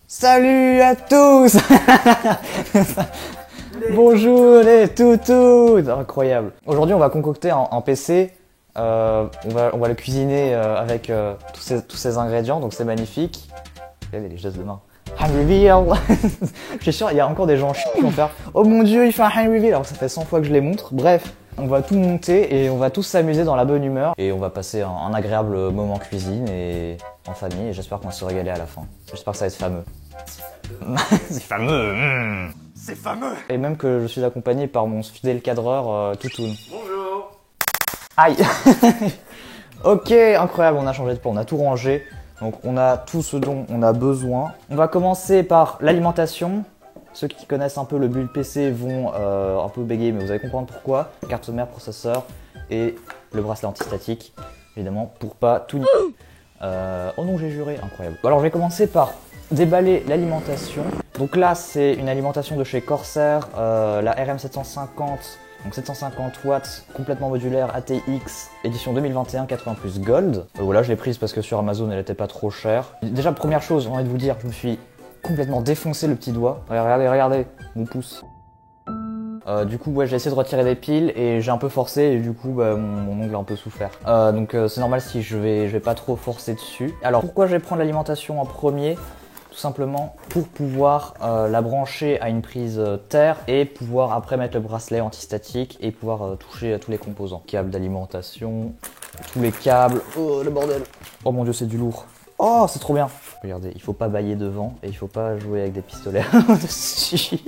Salut à tous. Bonjour les toutous. Incroyable. Aujourd'hui on va concocter un PC. On va le cuisiner avec tous ces ingrédients, donc c'est magnifique. Regardez les gestes de main. Hand reveal. Je suis sûr il y a encore des gens chiants qui vont faire oh mon dieu il fait un hand reveal alors que ça fait 100 fois que je les montre. Bref, on va tout monter et on va tous s'amuser dans la bonne humeur et on va passer un agréable moment cuisine et en famille et j'espère qu'on va se régaler à la fin. J'espère que ça va être fameux. C'est fameux. C'est fameux. Et même que je suis accompagné par mon fidèle cadreur Toutoun. Bonjour. Aïe. Ok, incroyable, on a changé de plan, on a tout rangé. Donc on a tout ce dont on a besoin. On va commencer par l'alimentation. Ceux qui connaissent un peu le build PC vont un peu bégayer, mais vous allez comprendre pourquoi. Carte mère, processeur et le bracelet antistatique, évidemment, pour pas tout niquer. Oh non, j'ai juré, incroyable. Alors je vais commencer par déballer l'alimentation. Donc là, c'est une alimentation de chez Corsair, la RM750. Donc 750 watts, complètement modulaire, ATX, édition 2021, 80+ Gold. Voilà, je l'ai prise parce que sur Amazon, elle était pas trop chère. Déjà, première chose, j'ai envie de vous dire, je me suis complètement défoncé le petit doigt. Regardez, mon pouce. Du coup, ouais, j'ai essayé de retirer des piles et j'ai un peu forcé et du coup, mon ongle a un peu souffert. Donc c'est normal si je vais pas trop forcer dessus. Alors, pourquoi je vais prendre l'alimentation en premier ? Tout simplement pour pouvoir la brancher à une prise terre et pouvoir après mettre le bracelet antistatique et pouvoir toucher à tous les composants. Câble d'alimentation, tous les câbles, oh le bordel. Oh mon dieu c'est du lourd. Oh c'est trop bien. Regardez, il faut pas bâiller devant et il faut pas jouer avec des pistolets dessus.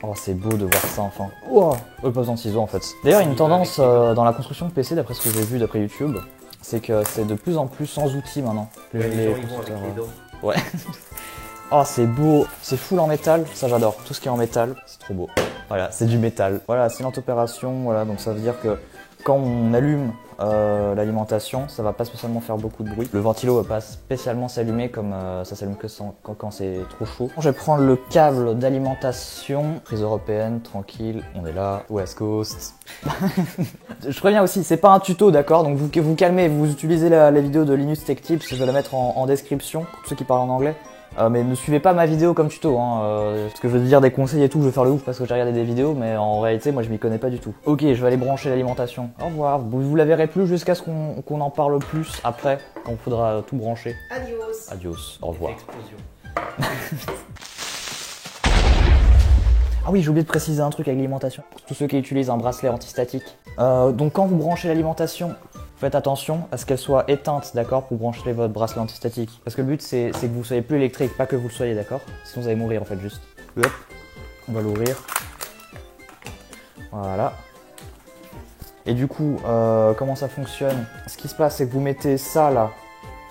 Oh c'est beau de voir ça enfin. Oh, pas besoin de ciseaux en fait. D'ailleurs il y a une tendance dans la construction de PC d'après ce que j'ai vu d'après YouTube, c'est que c'est de plus en plus sans outils maintenant. Les constructeurs, ouais. Oh c'est beau, c'est full en métal, ça j'adore, tout ce qui est en métal, c'est trop beau. Voilà, c'est du métal. Voilà, c'est lente opération, voilà, donc ça veut dire que quand on allume l'alimentation, ça va pas spécialement faire beaucoup de bruit. Le ventilo va pas spécialement s'allumer comme ça s'allume que quand c'est trop chaud. Je vais prendre le câble d'alimentation, prise européenne, tranquille, on est là, West Coast. Je préviens aussi, c'est pas un tuto, d'accord, donc vous calmez, vous utilisez la vidéo de Linus Tech Tips, je vais la mettre en description pour ceux qui parlent en anglais. Mais ne suivez pas ma vidéo comme tuto, hein, parce que je vais te dire des conseils et tout, je vais faire le ouf parce que j'ai regardé des vidéos, mais en réalité, moi je m'y connais pas du tout. Ok, je vais aller brancher l'alimentation. Au revoir, vous la verrez plus jusqu'à ce qu'on en parle plus après, quand il faudra tout brancher. Adios. Adios, au revoir. Explosion. Ah oui, j'ai oublié de préciser un truc avec l'alimentation. Tous ceux qui utilisent un bracelet antistatique. Donc quand vous branchez l'alimentation, faites attention à ce qu'elle soit éteinte, d'accord, pour brancher votre bracelet antistatique. Parce que le but, c'est que vous soyez plus électrique, pas que vous le soyez, d'accord. Sinon, vous allez mourir, en fait, juste. Hop, on va l'ouvrir. Voilà. Et du coup, comment ça fonctionne? Ce qui se passe, c'est que vous mettez ça, là,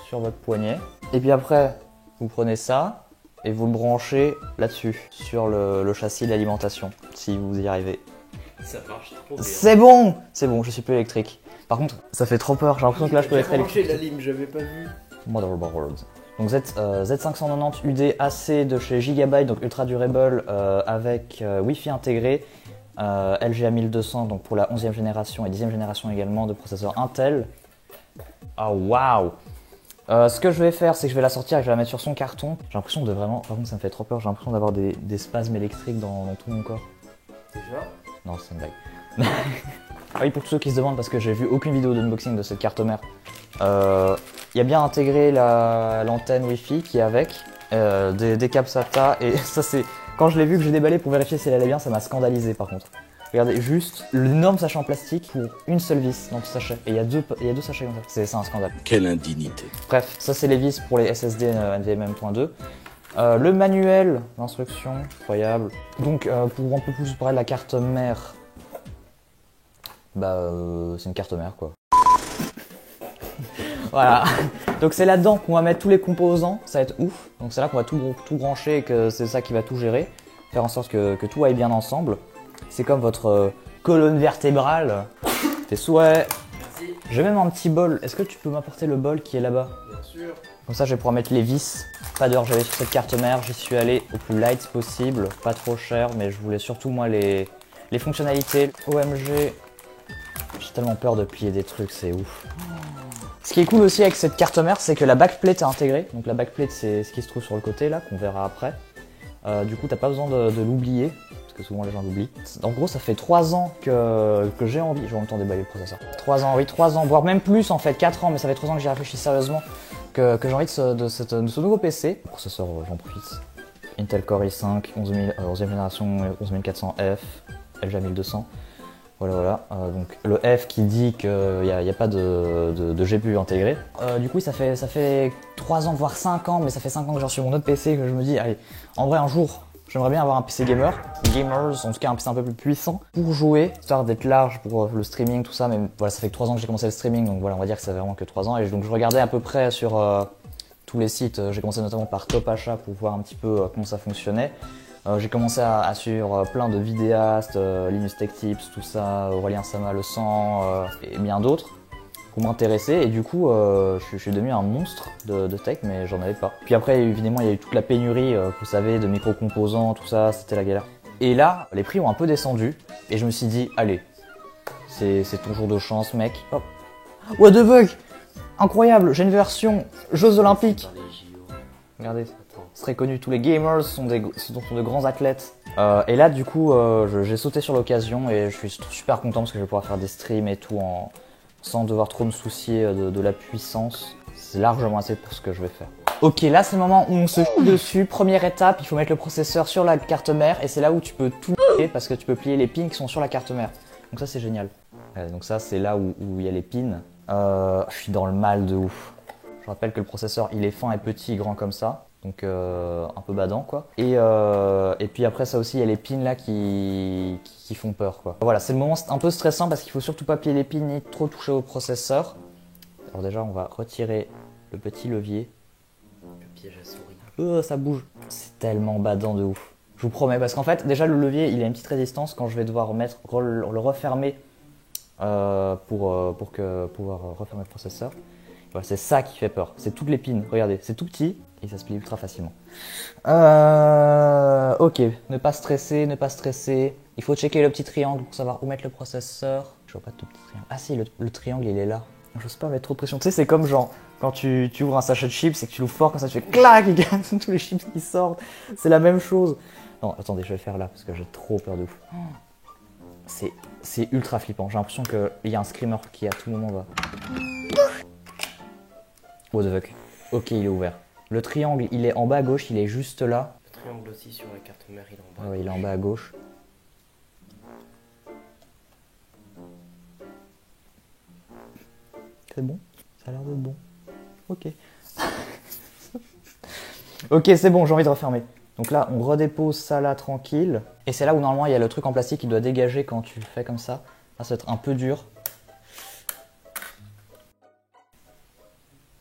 sur votre poignet. Et puis après, vous prenez ça et vous le branchez là-dessus, sur le châssis de l'alimentation, si vous y arrivez. Ça marche trop bien. C'est bon, je suis plus électrique. Par contre, ça fait trop peur, j'ai l'impression que là je peux être électrique. la lime, j'avais pas vu. Motherboard. Donc Z590 UD AC de chez Gigabyte, donc ultra durable avec Wi-Fi intégré, LGA 1200 donc pour la 11e génération et 10e génération également de processeur Intel. Ah waouh. Ce que je vais faire, c'est que je vais la sortir et je vais la mettre sur son carton. J'ai l'impression de vraiment, par contre ça me fait trop peur, j'ai l'impression d'avoir des spasmes électriques dans tout mon corps. Déjà? Non, c'est une blague. Ah oui, pour tous ceux qui se demandent, parce que j'ai vu aucune vidéo d'unboxing de cette carte mère, il y a bien intégré l'antenne Wi-Fi qui est avec, des câbles SATA, et ça c'est... Quand je l'ai vu que j'ai déballé pour vérifier si elle allait bien, ça m'a scandalisé par contre. Regardez, juste l'énorme sachet en plastique pour une seule vis dans ce sachet. Et il y a deux sachets comme ça. C'est un scandale. Quelle indignité. Bref, ça c'est les vis pour les SSD NVMe.2. Le manuel d'instruction, incroyable. Donc pour un peu plus parler de la carte mère, c'est une carte mère quoi. Voilà. Donc c'est là-dedans qu'on va mettre tous les composants, ça va être ouf. Donc c'est là qu'on va tout brancher et que c'est ça qui va tout gérer. Faire en sorte que tout aille bien ensemble. C'est comme votre colonne vertébrale. Tes souhaits. Merci. J'ai même un petit bol. Est-ce que tu peux m'apporter le bol qui est là-bas? Bien sûr. Comme ça je vais pouvoir mettre les vis. Pas d'heure, j'allais sur cette carte mère, j'y suis allé au plus light possible. Pas trop cher, mais je voulais surtout moi les fonctionnalités. OMG. J'ai tellement peur de plier des trucs, c'est ouf. Ce qui est cool aussi avec cette carte mère, c'est que la backplate est intégrée. Donc la backplate, c'est ce qui se trouve sur le côté là, qu'on verra après. Du coup, t'as pas besoin de l'oublier, parce que souvent les gens l'oublient. En gros, ça fait 3 ans que j'ai envie, je vais en même temps déballer le processeur. 3 ans, oui, 3 ans, voire même plus en fait, 4 ans, mais ça fait 3 ans que j'y réfléchis sérieusement, que j'ai envie de ce nouveau PC. Le processeur, j'en profite. Intel Core i5, 11e génération, 11400F, LGA 1200. Voilà. Donc le F qui dit qu'il n'y a pas de GPU intégré. Du coup, ça fait 3 ans, voire 5 ans, mais ça fait 5 ans que j'ai reçu mon autre PC, que je me dis, allez, en vrai, un jour, j'aimerais bien avoir un PC gamers, en tout cas un PC un peu plus puissant, pour jouer, histoire d'être large pour le streaming, tout ça. Mais voilà, ça fait que 3 ans que j'ai commencé le streaming, donc voilà, on va dire que ça fait vraiment que 3 ans. Et donc je regardais à peu près sur tous les sites. J'ai commencé notamment par Top Achat pour voir un petit peu comment ça fonctionnait. J'ai commencé à suivre plein de vidéastes, Linus Tech Tips, tout ça, Aurélien Sama le sang et bien d'autres pour m'intéresser. Et du coup, je suis devenu un monstre de tech, mais j'en avais pas. Puis après, évidemment, il y a eu toute la pénurie, vous savez, de micro-composants, tout ça, c'était la galère. Et là, les prix ont un peu descendu et je me suis dit, allez, c'est ton jour de chance, mec. Hop. What the fuck! Incroyable, j'ai une version Jeux Olympiques. Regardez. Très connu, tous les gamers sont de grands athlètes. Et là, du coup, j'ai sauté sur l'occasion et je suis super content parce que je vais pouvoir faire des streams et tout sans devoir trop me soucier de la puissance. C'est largement assez pour ce que je vais faire. Ok, là c'est le moment où on se fout dessus. Première étape, il faut mettre le processeur sur la carte mère et c'est là où tu peux tout plier parce que tu peux plier les pins qui sont sur la carte mère. Donc ça c'est génial. Donc ça c'est là où il y a les pins. Je suis dans le mal de ouf. Je rappelle que le processeur il est fin et petit, grand comme ça. Donc un peu badant quoi. Et puis après ça aussi il y a les pins là qui font peur quoi. Voilà, c'est le moment un peu stressant parce qu'il faut surtout pas plier les pins ni trop toucher au processeur. Alors déjà on va retirer le petit levier. Le piège à souris. Ça bouge. C'est tellement badant de ouf. Je vous promets parce qu'en fait déjà le levier il a une petite résistance quand je vais devoir le refermer pour pouvoir refermer le processeur. Voilà, c'est ça qui fait peur. C'est toutes les pins. Regardez, c'est tout petit et ça se plie ultra facilement. Ok, ne pas stresser. Il faut checker le petit triangle pour savoir où mettre le processeur. Je vois pas tout petit triangle. Ah si, le triangle il est là. J'ose pas mettre trop de pression. Tu sais, c'est comme genre quand tu ouvres un sachet de chips et que tu l'ouvres fort, comme ça tu fais clac et tous les chips qui sortent. C'est la même chose. Non, attendez, je vais le faire là parce que j'ai trop peur de ouf. C'est ultra flippant. J'ai l'impression qu'il y a un screamer qui à tout moment va. What the fuck. Ok, il est ouvert. Le triangle, il est en bas à gauche, il est juste là. Le triangle aussi sur la carte mère, il est en bas. Ouais, il est en bas à gauche. C'est bon? Ça a l'air d'être bon. Ok. Ok, c'est bon, j'ai envie de refermer. Donc là, on redépose ça là, tranquille. Et c'est là où normalement il y a le truc en plastique qui doit dégager quand tu le fais comme ça. Là, ça va être un peu dur.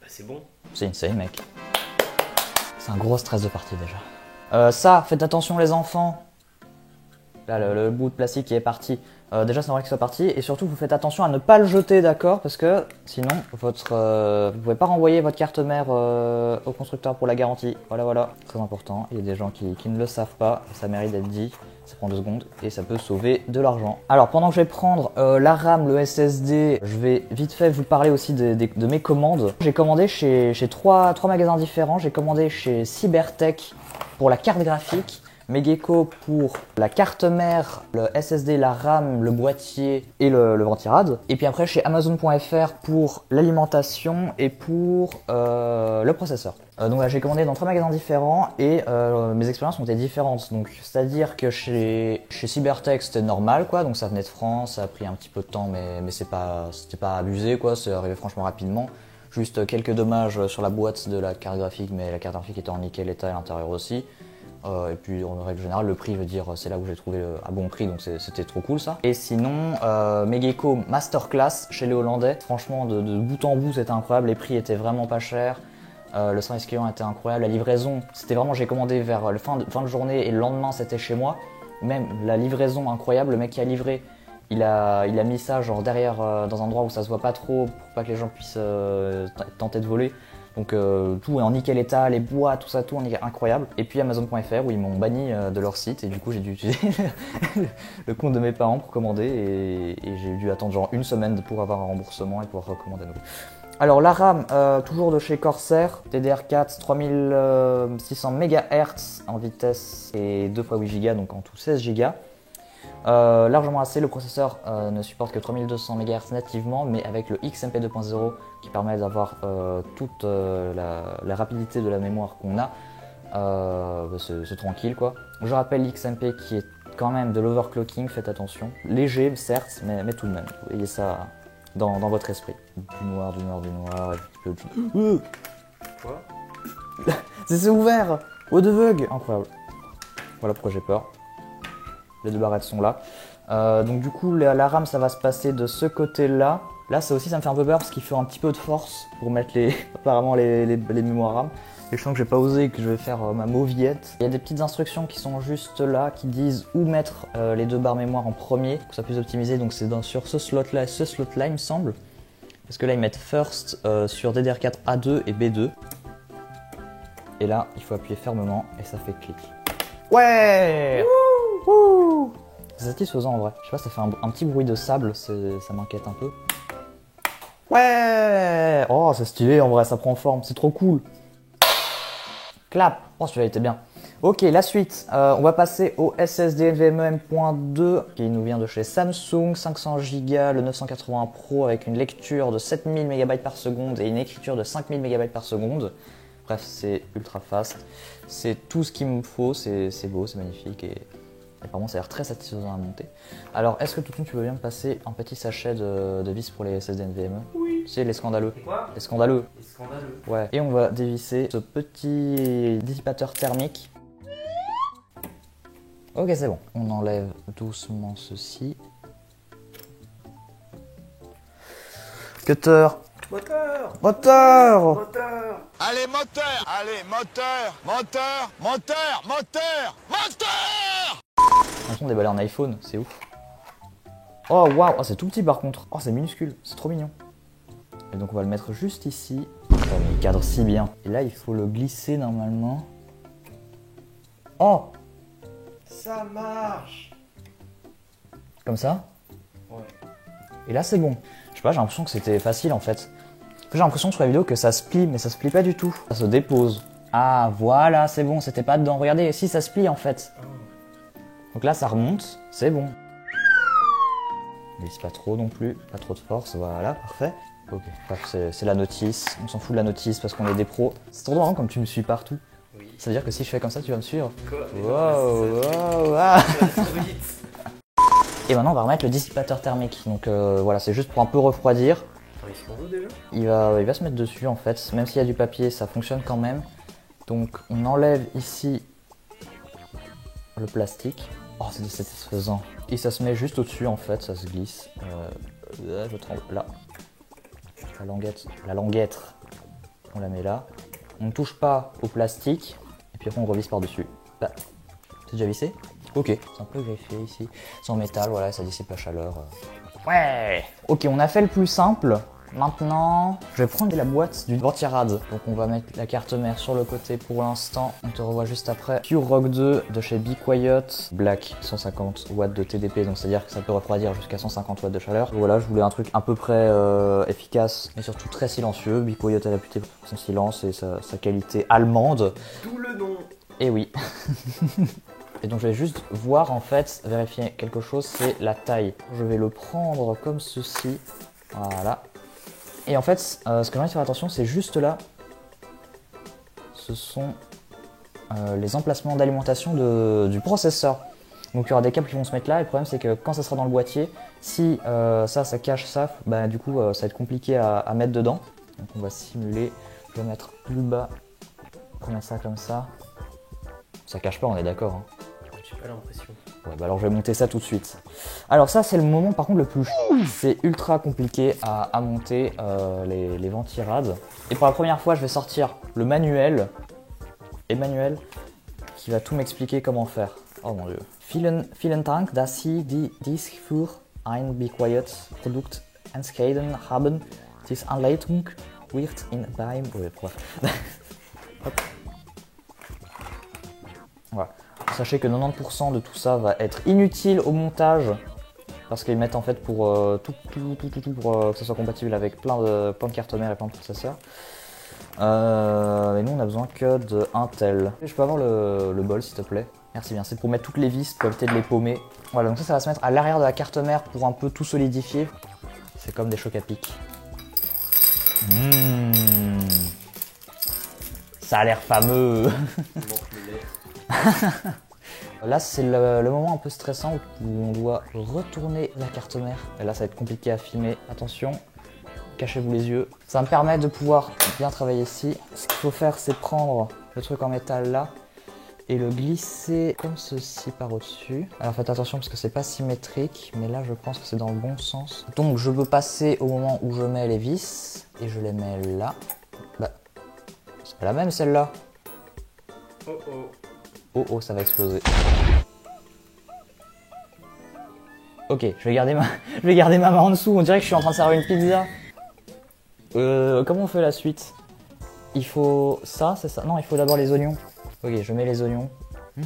Bah, c'est bon. C'est insane, mec. C'est un gros stress de partie déjà. Ça, faites attention les enfants. Là, le bout de plastique qui est parti. Déjà, c'est normal qu'il soit parti. Et surtout, vous faites attention à ne pas le jeter, d'accord? Parce que sinon, vous ne pouvez pas renvoyer votre carte mère au constructeur pour la garantie. Voilà. Très important. Il y a des gens qui ne le savent pas. Ça mérite d'être dit. Ça prend 2 secondes et ça peut sauver de l'argent. Alors, pendant que je vais prendre la RAM, le SSD, je vais vite fait vous parler aussi de mes commandes. J'ai commandé chez 3 magasins différents. J'ai commandé chez Cybertech pour la carte graphique, Megeko pour la carte mère, le SSD, la RAM, le boîtier et le ventirad. Et puis après chez Amazon.fr pour l'alimentation et pour le processeur. Donc là j'ai commandé dans 3 magasins différents et mes expériences ont été différentes. Donc c'est-à-dire que chez Cybertech c'était normal quoi, donc ça venait de France, ça a pris un petit peu de temps mais c'était pas abusé quoi, c'est arrivé franchement rapidement. Juste quelques dommages sur la boîte de la carte graphique, mais la carte graphique était en nickel état à l'intérieur aussi. Et puis en règle générale le prix, je veux dire, c'est là où j'ai trouvé à bon prix, donc c'était trop cool ça. Et sinon Megeko Masterclass chez les Hollandais, franchement de bout en bout c'était incroyable, les prix étaient vraiment pas chers, le service client était incroyable, la livraison c'était vraiment, j'ai commandé vers le fin de journée et le lendemain c'était chez moi, même la livraison incroyable, le mec qui a livré il a mis ça genre derrière dans un endroit où ça se voit pas trop pour pas que les gens puissent tenter de voler. Donc tout est en nickel état, les bois, tout ça, tout en nickel, incroyable. Et puis Amazon.fr où ils m'ont banni de leur site et du coup j'ai dû utiliser le compte de mes parents pour commander et j'ai dû attendre genre 1 semaine pour avoir un remboursement et pouvoir recommander à nouveau. Alors la RAM, toujours de chez Corsair, DDR4 3600 MHz en vitesse et 2 x 8 Go, donc en tout 16 Go. Largement assez, le processeur ne supporte que 3200 MHz nativement, mais avec le XMP 2.0 qui permet d'avoir toute la rapidité de la mémoire qu'on a, c'est tranquille quoi. Je rappelle l'XMP qui est quand même de l'overclocking, faites attention. Léger certes, mais tout de même, vous voyez ça dans votre esprit. Du noir, du noir, du noir, et puis Quoi? c'est ouvert. What the bug. Incroyable. Voilà pourquoi j'ai peur. Les deux barrettes sont là. Donc du coup, la RAM, ça va se passer de ce côté-là. Là, ça aussi, ça me fait un peu peur parce qu'il faut un petit peu de force pour mettre apparemment les mémoires RAM. Et je sens que j'ai pas osé, que je vais faire ma mauviette. Il y a des petites instructions qui sont juste là, qui disent où mettre les deux barres mémoire en premier, pour que ça puisse optimiser. Donc c'est sur ce slot-là, il me semble. Parce que là, ils mettent first sur DDR4 A2 et B2. Et là, il faut appuyer fermement et ça fait clic. Ouais! Wouh! C'est satisfaisant en vrai. Je sais pas, ça fait un petit bruit de sable, ça m'inquiète un peu. Ouais! Oh, c'est stylé en vrai, ça prend forme, c'est trop cool. Clap! Oh, celui-là était bien. Ok, la suite. On va passer au SSD NVMe M.2 qui nous vient de chez Samsung, 500 Go, le 980 Pro avec une lecture de 7000 MB par seconde et une écriture de 5000 MB par seconde. Bref, c'est ultra fast. C'est tout ce qu'il me faut, c'est beau, c'est magnifique et apparemment ça a l'air très satisfaisant à monter. Alors, est-ce que tout de suite tu veux bien me passer un petit sachet de vis pour les SSD NVMe? Oui. Tu sais, les scandaleux. Quoi? Les scandaleux. C'est scandaleux. Ouais. Et on va dévisser ce petit dissipateur thermique. Ok, c'est bon. On enlève doucement ceci. Cutter. Moteur! Moteur. Moteur! Allez, moteur! Allez, moteur! Moteur! Moteur! Moteur! Moteur! J'ai l'impression de déballer un iPhone, c'est ouf. Oh waouh, oh, c'est tout petit par contre. Oh, c'est minuscule, c'est trop mignon. Et donc on va le mettre juste ici. Oh, mais il cadre si bien. Et là, il faut le glisser normalement. Oh! Ça marche! Comme ça? Ouais. Et là, c'est bon. Je sais pas, j'ai l'impression que c'était facile en fait. J'ai l'impression sur la vidéo que ça se plie, mais ça se plie pas du tout. Ça se dépose. Ah, voilà, c'est bon, c'était pas dedans. Regardez, si ça se plie en fait. Donc là, ça remonte, c'est bon. Ne glisse pas trop non plus, pas trop de force, voilà, parfait. Ok, bref, c'est la notice. On s'en fout de la notice parce qu'on est des pros. C'est trop drôle comme tu me suis partout. Oui. Ça veut dire que si je fais comme ça, tu vas me suivre. Quoi? Wow, wow, ah. Trop vite. Et maintenant, on va remettre le dissipateur thermique. Donc voilà, c'est juste pour un peu refroidir. Attends, ils sont où déjà? Il va se mettre dessus en fait, même s'il y a du papier, ça fonctionne quand même. Donc on enlève ici le plastique. Oh, c'est satisfaisant. Et ça se met juste au-dessus en fait, ça se glisse. Je tremble là. La languette, on la met là. On ne touche pas au plastique. Et puis après on revisse par-dessus. Bah, c'est déjà vissé? Ok, c'est un peu greffé ici. C'est en métal, voilà, ça dissipe la chaleur. Ouais. Ok, on a fait le plus simple. Maintenant, je vais prendre la boîte du Ventirad. Donc on va mettre la carte mère sur le côté pour l'instant. On te revoit juste après. Pure Rock 2 de chez Be Quiet. Black, 150 watts de TDP, donc c'est-à-dire que ça peut refroidir jusqu'à 150 watts de chaleur. Voilà, je voulais un truc à peu près efficace, mais surtout très silencieux. Be Quiet est réputé pour son silence et sa qualité allemande. D'où le nom. Et oui. Et donc je vais juste voir en fait, vérifier quelque chose, c'est la taille. Je vais le prendre comme ceci. Voilà. Et en fait, ce que j'ai envie de faire attention, c'est juste là. Ce sont les emplacements d'alimentation du processeur. Donc il y aura des câbles qui vont se mettre là. Et le problème, c'est que quand ça sera dans le boîtier, si ça cache ça, bah, du coup, ça va être compliqué à mettre dedans. Donc on va simuler. Je vais mettre plus bas. On met ça comme ça. Ça cache pas, on est d'accord. Hein. J'ai pas l'impression. Ouais, bah alors je vais monter ça tout de suite. Alors ça c'est le moment par contre le plus c'est ultra compliqué à monter les Ventirad. Et pour la première fois je vais sortir le manuel. Emmanuel qui va tout m'expliquer comment faire. Oh mon dieu. Vielen Dank, dass Sie dies für ein Be Quiet Produkt entscheiden haben. Diese Anleitung wird in beim... Hop. Voilà. Sachez que 90% de tout ça va être inutile au montage parce qu'ils mettent en fait pour tout pour que ça soit compatible avec plein de cartes mères et plein de processeurs. Et nous on a besoin que d'un tel. Je peux avoir le bol s'il te plaît? Merci bien, c'est pour mettre toutes les vis pour éviter de les paumer. Voilà, donc ça va se mettre à l'arrière de la carte mère pour un peu tout solidifier. C'est comme des chocs à pic. Ça a l'air fameux. Il manque le lait. Là c'est le moment un peu stressant où on doit retourner la carte mère. Et là ça va être compliqué à filmer, attention. Cachez-vous les yeux. Ça va me permettre de pouvoir bien travailler ici. Ce qu'il faut faire, c'est prendre le truc en métal là et le glisser comme ceci par au-dessus. Alors faites attention parce que c'est pas symétrique, mais là je pense que c'est dans le bon sens. Donc je veux passer au moment où je mets les vis et je les mets là. Bah, c'est pas la même celle-là. Oh oh. Oh oh, ça va exploser. Ok, je vais garder ma main en dessous. On dirait que je suis en train de servir une pizza. Comment on fait la suite? Il faut ça, c'est ça? Non, il faut d'abord les oignons. Ok, je mets les oignons.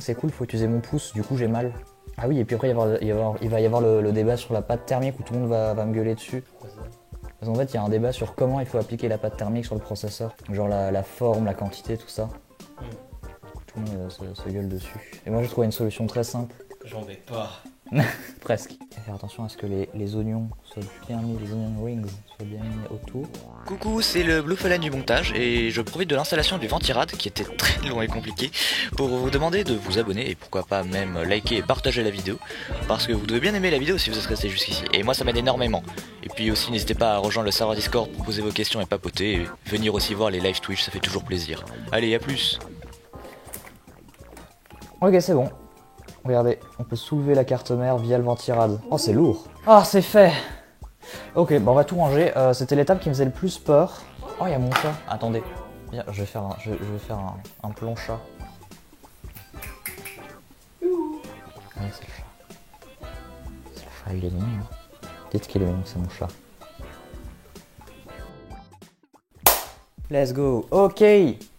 C'est cool, il faut utiliser mon pouce, du coup j'ai mal. Ah oui, et puis après il va y avoir le débat sur la pâte thermique où tout le monde va me gueuler dessus. Parce qu'en fait, il y a un débat sur comment il faut appliquer la pâte thermique sur le processeur. Genre la forme, la quantité, tout ça. Tout le monde se gueule dessus. Et moi j'ai trouvé une solution très simple. J'en vais pas. Presque. Faire attention à ce que les oignons soient bien mis, les onion rings soient bien mis autour. Coucou, c'est le Blue Fallen du montage et je profite de l'installation du Ventirad qui était très long et compliqué pour vous demander de vous abonner et pourquoi pas même liker et partager la vidéo parce que vous devez bien aimer la vidéo si vous êtes resté jusqu'ici et moi ça m'aide énormément. Et puis aussi n'hésitez pas à rejoindre le serveur Discord pour poser vos questions et papoter et venir aussi voir les live Twitch, ça fait toujours plaisir. Allez, à plus. Ok, c'est bon. Regardez, on peut soulever la carte mère via le Ventirad. Oh, c'est lourd. Ah, c'est fait. Ok, bon, on va tout ranger. C'était l'étape qui me faisait le plus peur. Oh, il y a mon chat. Attendez. Viens, je vais faire un plan chat. Ouais, c'est le chat. C'est le chat, il est mignon. Dites qu'il est mignon, c'est mon chat. Let's go. Ok.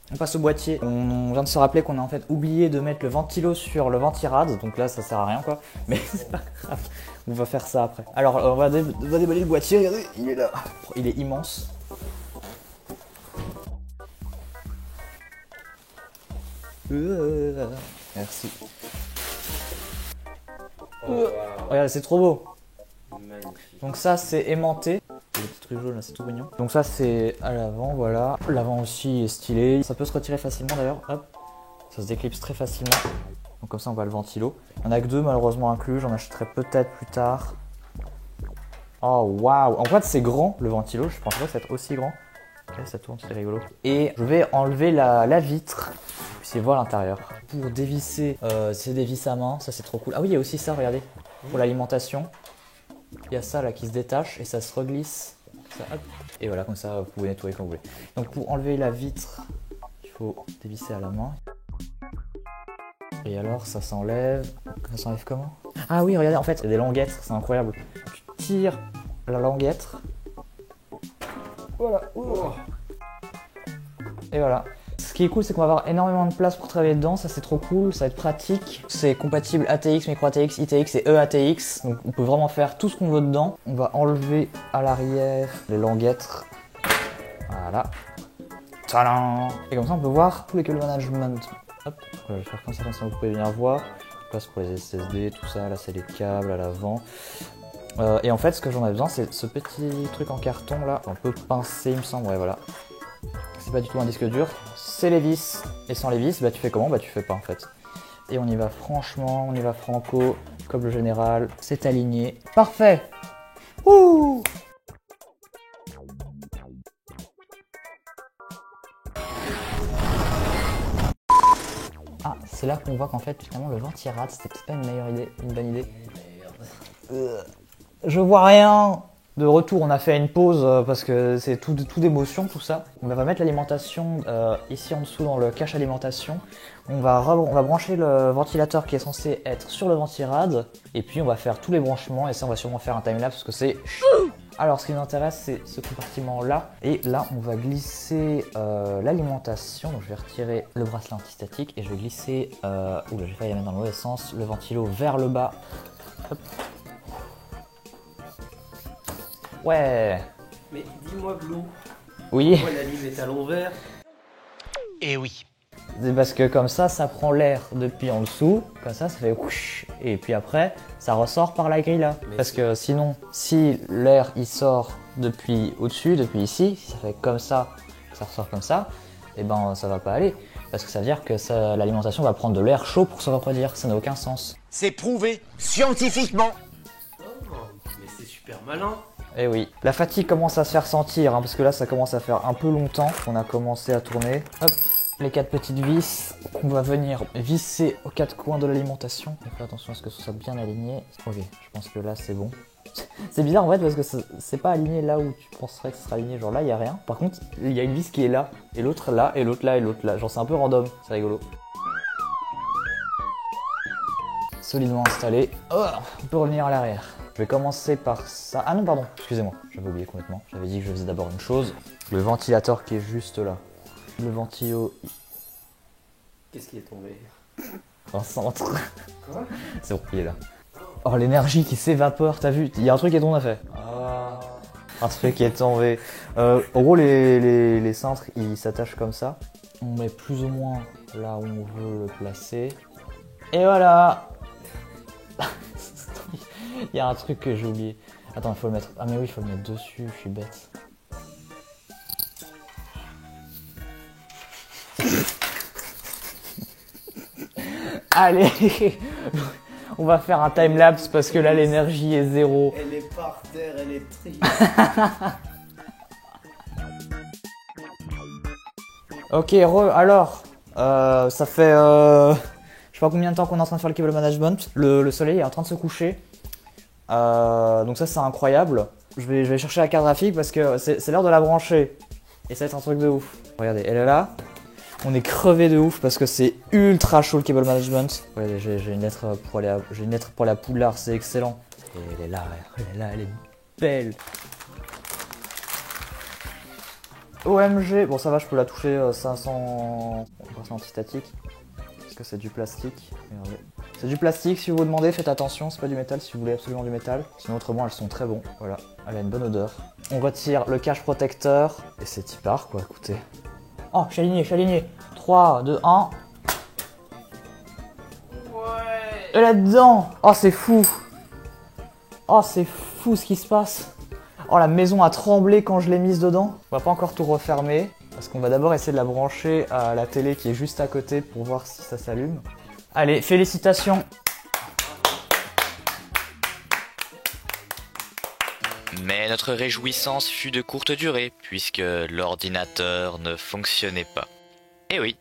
On passe au boîtier. On vient de se rappeler qu'on a en fait oublié de mettre le ventilo sur le Ventirad, donc là ça sert à rien quoi, mais c'est pas grave, on va faire ça après. Alors on va déballer le boîtier, regardez, il est là, il est immense. Merci. Oh, wow. Regardez, c'est trop beau. Magnifique. Donc ça c'est aimanté. Le petit truc jaune là, c'est tout mignon. Donc ça c'est à l'avant, voilà. L'avant aussi est stylé. Ça peut se retirer facilement d'ailleurs. Hop. Ça se déclipse très facilement. Donc comme ça on voit le ventilo. Il n'y en a que deux malheureusement inclus. J'en achèterai peut-être plus tard. Oh waouh. En fait c'est grand le ventilo. Je pensais pas que ça être aussi grand. Ok, ça tourne, c'est rigolo. Et je vais enlever la vitre. Vous puissiez voir l'intérieur. Pour dévisser, c'est des vis à main. Ça c'est trop cool. Ah oui, il y a aussi ça, regardez. Pour l'alimentation. Il y a ça là qui se détache et ça se reglisse. Ça, hop. Et voilà, comme ça vous pouvez nettoyer quand vous voulez. Donc pour enlever la vitre, il faut dévisser à la main. Et alors ça s'enlève. Ça s'enlève comment? Ah oui, regardez, en fait, c'est des languettes, c'est incroyable. Tu tires la languette. Voilà. Oh. Et voilà. Ce qui est cool, c'est qu'on va avoir énormément de place pour travailler dedans, ça c'est trop cool, ça va être pratique. C'est compatible ATX, micro ATX, ITX et EATX, donc on peut vraiment faire tout ce qu'on veut dedans. On va enlever à l'arrière les languettes. Voilà. Tadam! Et comme ça on peut voir tout les câbles management. Hop, je vais faire comme ça vous pouvez bien voir. Place pour les SSD, tout ça, là c'est les câbles à l'avant. Et en fait ce que j'en ai besoin c'est ce petit truc en carton là, un peu pincé il me semble, ouais voilà. C'est pas du tout un disque dur, c'est les vis. Et sans les vis, bah tu fais comment? Bah tu fais pas en fait. Et on y va franchement, on y va franco, comme le général, c'est aligné. Parfait! Ouh! Ah, c'est là qu'on voit qu'en fait finalement le Ventirad c'était peut-être pas une meilleure idée, une bonne idée. Je vois rien! De retour, on a fait une pause parce que c'est tout d'émotion, tout ça. On va mettre l'alimentation ici en dessous dans le cache alimentation. On va brancher le ventilateur qui est censé être sur le Ventirad. Et puis on va faire tous les branchements et ça on va sûrement faire un timelapse parce que c'est... Alors ce qui nous intéresse c'est ce compartiment là. Et là on va glisser l'alimentation. Donc je vais retirer le bracelet antistatique et je vais glisser... Oula, j'ai failli la mettre dans le mauvais sens. Le ventilo vers le bas. Hop. Ouais. Mais dis-moi, Blue, Oui. pourquoi la lime est à l'envers? Eh oui. C'est parce que comme ça prend l'air depuis en dessous, comme ça fait whoosh, et puis après, ça ressort par la grille là. Mais Parce que sinon, si l'air il sort depuis au-dessus, depuis ici, si ça fait comme ça, que ça ressort comme ça, et ben ça va pas aller. Parce que ça veut dire que l'alimentation va prendre de l'air chaud pour se refroidir, ça n'a aucun sens. C'est prouvé scientifiquement. Oh, mais c'est super malin. Eh oui. La fatigue commence à se faire sentir, hein, parce que là ça commence à faire un peu longtemps qu'on a commencé à tourner. Hop, les 4 petites vis qu'on va venir visser aux 4 coins de l'alimentation. Donc attention à ce que ce soit bien aligné. Ok, je pense que là c'est bon. C'est bizarre en fait parce que c'est pas aligné là où tu penserais que ce sera aligné, genre là il y a rien. Par contre, il y a une vis qui est là, et l'autre là, et l'autre là, et l'autre là. Genre c'est un peu random, c'est rigolo. Solidement installé. Oh, on peut revenir à l'arrière. Je vais commencer par ça. Ah non, pardon, excusez-moi, j'avais oublié complètement. J'avais dit que je faisais d'abord une chose. Le ventilateur qui est juste là. Le ventilo Qu'est-ce qui est tombé? en centre. Quoi? C'est bon, il est là. Oh, l'énergie qui s'évapore, t'as vu? Il y a un truc qui est tombé, on a fait. Ah, un truc qui est tombé. En gros, les cintres, ils s'attachent comme ça. On met plus ou moins là où on veut le placer. Et voilà. Il y a un truc que j'ai oublié. Attends, il faut le mettre. Ah, mais oui, il faut le mettre dessus, je suis bête. Allez, on va faire un time-lapse parce que là l'énergie est zéro. Elle est par terre, elle est triste. Ok, alors, ça fait je sais pas combien de temps qu'on est en train de faire le cable management. Le soleil est en train de se coucher. Donc ça c'est incroyable. Je vais chercher la carte graphique parce que c'est l'heure de la brancher. Et ça va être un truc de ouf. Regardez, elle est là. On est crevé de ouf parce que c'est ultra chaud le cable management. Regardez, j'ai une lettre pour aller à Poudlard, c'est excellent. Et elle est là, elle est belle. OMG, bon ça va, je peux la toucher 500. C'est antistatique. Parce que c'est du plastique. Regardez. C'est du plastique, si vous vous demandez, faites attention, c'est pas du métal si vous voulez absolument du métal. Sinon autrement elles sont très bons. Voilà, elle a une bonne odeur. On retire le cache protecteur. Et c'est y part quoi, écoutez. Oh, je suis aligné. 3, 2, 1. Ouais. Et là-dedans. Oh, c'est fou. Oh, c'est fou ce qui se passe. Oh, la maison a tremblé quand je l'ai mise dedans. On va pas encore tout refermer. Parce qu'on va d'abord essayer de la brancher à la télé qui est juste à côté pour voir si ça s'allume. Allez, félicitations. Mais notre réjouissance fut de courte durée, puisque l'ordinateur ne fonctionnait pas. Eh oui,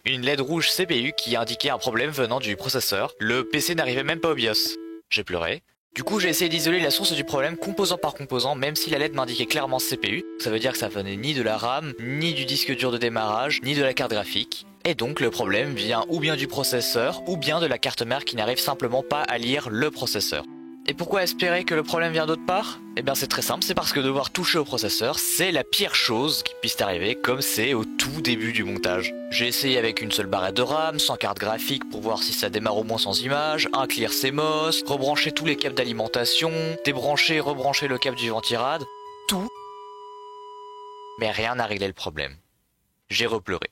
une LED rouge CPU qui indiquait un problème venant du processeur. Le PC n'arrivait même pas au BIOS. J'ai pleuré. Du coup, j'ai essayé d'isoler la source du problème composant par composant, même si la LED m'indiquait clairement CPU. Ça veut dire que ça venait ni de la RAM, ni du disque dur de démarrage, ni de la carte graphique. Et donc le problème vient ou bien du processeur, ou bien de la carte mère qui n'arrive simplement pas à lire le processeur. Et pourquoi espérer que le problème vient d'autre part? Eh bien c'est très simple, c'est parce que devoir toucher au processeur, c'est la pire chose qui puisse arriver, comme c'est au tout début du montage. J'ai essayé avec une seule barrette de RAM, sans carte graphique pour voir si ça démarre au moins sans image, un clear CMOS, rebrancher tous les câbles d'alimentation, débrancher et rebrancher le câble du ventirad, tout. Mais rien n'a réglé le problème. J'ai repleuré.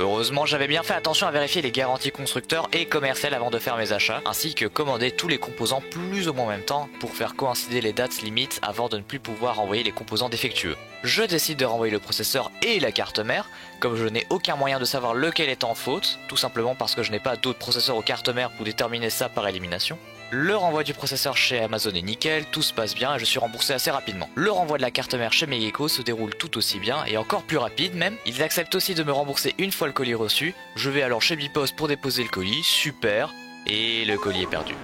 Heureusement, j'avais bien fait attention à vérifier les garanties constructeurs et commerciales avant de faire mes achats, ainsi que commander tous les composants plus ou moins en même temps pour faire coïncider les dates limites avant de ne plus pouvoir envoyer les composants défectueux. Je décide de renvoyer le processeur et la carte mère, comme je n'ai aucun moyen de savoir lequel est en faute, tout simplement parce que je n'ai pas d'autres processeurs aux cartes mères pour déterminer ça par élimination. Le renvoi du processeur chez Amazon est nickel, tout se passe bien et je suis remboursé assez rapidement. Le renvoi de la carte mère chez Megeko se déroule tout aussi bien et encore plus rapide même. Ils acceptent aussi de me rembourser une fois le colis reçu. Je vais alors chez Bipost pour déposer le colis, super, et le colis est perdu.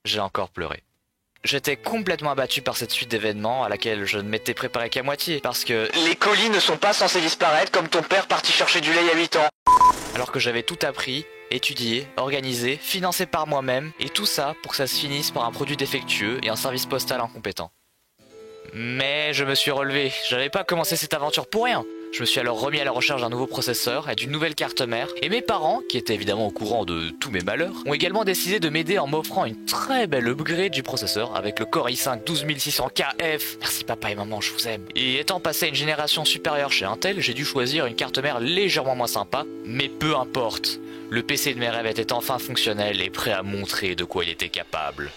J'ai encore pleuré. J'étais complètement abattu par cette suite d'événements à laquelle je ne m'étais préparé qu'à moitié, parce que les colis ne sont pas censés disparaître comme ton père parti chercher du lait il y a 8 ans. Alors que j'avais tout appris, étudié, organisé, financé par moi-même, et tout ça pour que ça se finisse par un produit défectueux et un service postal incompétent. Mais je me suis relevé, j'avais pas commencé cette aventure pour rien. Je me suis alors remis à la recherche d'un nouveau processeur et d'une nouvelle carte mère, et mes parents, qui étaient évidemment au courant de tous mes malheurs, ont également décidé de m'aider en m'offrant une très belle upgrade du processeur avec le Core i5 12600KF. Merci papa et maman, je vous aime. Et étant passé à une génération supérieure chez Intel, j'ai dû choisir une carte mère légèrement moins sympa, mais peu importe. Le PC de mes rêves était enfin fonctionnel et prêt à montrer de quoi il était capable.